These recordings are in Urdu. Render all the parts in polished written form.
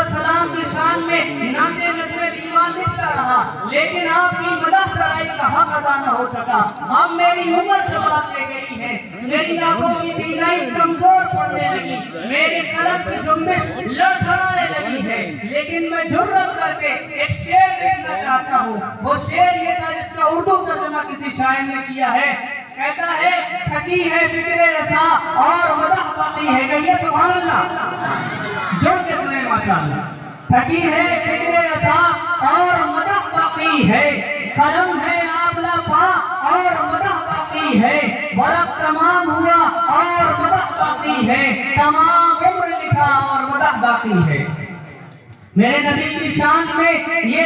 والسلام کی شان میں ناچے نچے دیوان لکھتا رہا، لیکن آپ کی مدح سرائی کا حق ادا نہ ہو سکا۔ اب میری عمر جواب دے گئی ہے، میری آنکھوں کی بینائی کمزور پڑنے لگی، میرے قلب کی جنبش لڑکھڑانے لگی ہے، لیکن میں جرأت کر کے ایک شعر لکھنا چاہتا ہوں۔ وہ شعر یہ تھا جس کا اردو ترجمہ کسی شاعر نے کیا ہے، کہتا ہے تھکی ہے فکر رسا اور مدح باقی ہے۔ کہیے سبحان اللہ، جوڑ کے سنیں ماشاءاللہ۔ تھکی ہے فکر رسا اور مدح باقی ہے، قلم ہے آبلہ پا اور مدح باقی ہے، ورق تمام ہوا اور مدح باقی ہے، تمام عمر لکھا اور مدح باقی ہے۔ میرے نبی کی شان میں یہ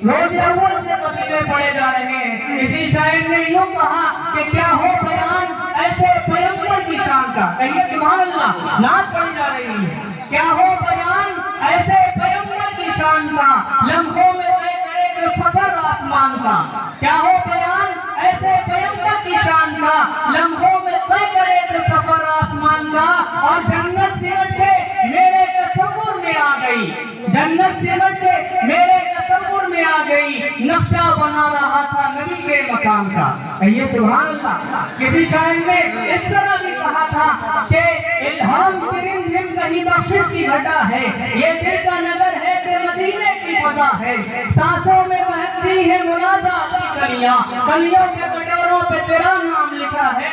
روز اول سے قصیدے پڑھے جا رہے ہیں۔ اسی شاعر نے یوں کہا کہ کیا ہو بیان ایسے پیغمبر کی شان کا، کہیے سبحان اللہ، نعت پڑھی جا رہی ہے۔ کیا ہو بیان ایسے پیغمبر کی شان کا، لمحوں میں طے کرے جو سفر آسمان کا۔ کیا ہو بیان ایسے پیغمبر کی شان کا، لمحوں میں طے کرے جو سفر آسمان کا، اور جنت سمٹ کے میرے تصور میں آ گئی، جنت سمٹ کے میرے تصور میں آ گئی، نقشہ بنا رہا تھا نبی کے مقام کا۔ کہیے سبحان اللہ۔ کسی شاعر نے اس طرح بھی کہا تھا کہ الہام کریم جن کہیں بخشش کی گھٹا ہے، یہ دل کا نگر ہے کہ مدینے کی فضا ہے، سانسوں میں بہتی ہے مناجات کی کلیاں، کلیوں کے کٹوروں پہ تیرا نام لکھا ہے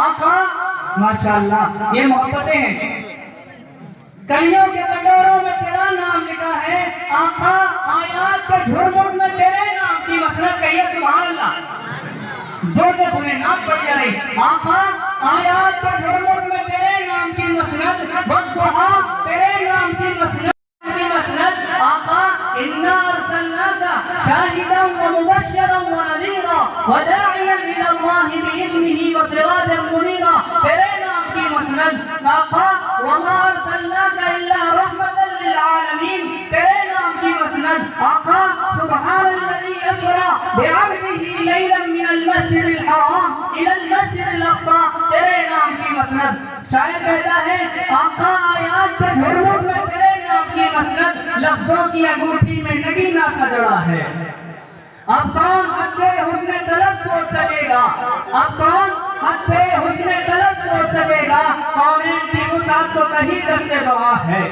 آقا۔ ماشاءاللہ، یہ محبتیں ہیں۔ کلیوں کے کٹوروں میں تیرا نام لکھا ہے آقا، آیات کے جھرمٹ میں تیرے نام کی مسند۔ کہیے سبحان اللہ، جو کہ سنیں نام پڑھ جائے۔ آقا، آیات کے جھرمٹ میں تیرے نام کی مسند، والضحا تیرے نام کی مسند۔ آقا، انا ارسلناک شاہدا ومبشرا ونذیرا وداعیا الی اللہ باذنہ وسراجا منیرا، تیرے نام کی مسند۔ آقا، وما ارسلناک الا رحمتا للعالمین، تیرے نام کی مسند۔ آقا، سبحان الذی اسری بعبدہ لیلا من المسجد الحرام الی المسجد الاقصی، تیرے نام کی مسند۔ شاعر کہتا ہے آقا، آیات کے جھرمٹ میں تیرے نام کی مسند، لفظوں کی انگوٹھی میں نگینہ سجڑا ہے۔ اب کون حد حسن طلب سوچ سکے گا، اب کون حد حسن طلب سوچ سکے گا، کونین کی وسعت تو کہیں دست گواہ ہے۔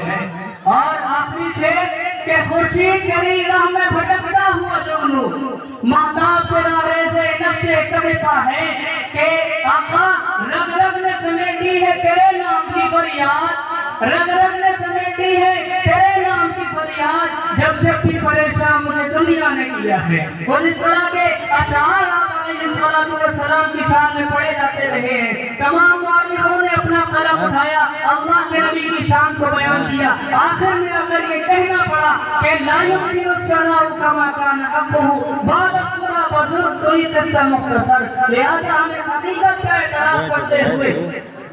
اور آخری شعر کہ خورشید کری راہ میں بھٹکتا ہوا جگنو، مہتاب کنارے سے نقشے کبھی کا ہے، کہ آقا رگ رگ نے سمیٹی ہے تیرے نام کی فریاد، رگ رگ نے سمیٹی ہے تیرے نام کی فریاد، جب جب بھی پریشان مجھے دنیا نے کیا ہے۔ اور اس طرح کے اشعار آپ علیہ السلام کی شان میں پڑھے جاتے رہے ہیں۔ تمام واردوں نے اپنا قلم اٹھایا، اللہ کے نبی کی شان کو بیان کیا، آخر میں اگر یہ کہنا پڑا کہ لا یمکن الثناء کما کان حقہ بعد الصورہ بزرگ، تو یہ قصہ مختصر، لہذا ہمیں حقیقت کا اعتراف کرتے ہوئے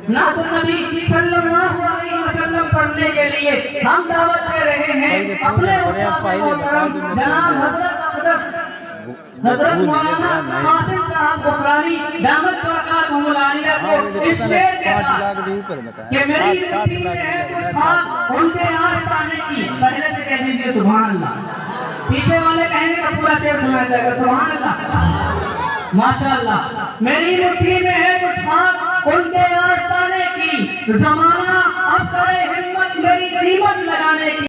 نعت النبی صلی اللہ علیہ وسلم پڑھنے کے لیے ہم دعوت دے رہے ہیں اپنے استاد محترم جناب حضرت مولانا قاسم صاحب غفرانی دامت برکاتہم العالیہ کو اس شعر کے ساتھ کہ میری مٹی میں ہے کچھ خاک ان کے آستانے کی، پہلے سے کہہ دیجئے سبحان اللہ، پیچھے والے کہیں گے پورا شعر سنا جائے گا، سبحان اللہ ماشاءاللہ۔ میری مٹھی میں ہے کچھ خاک ان کے آستانے کی، زمانہ اب کرے ہمت میری قیمت لگانے کی۔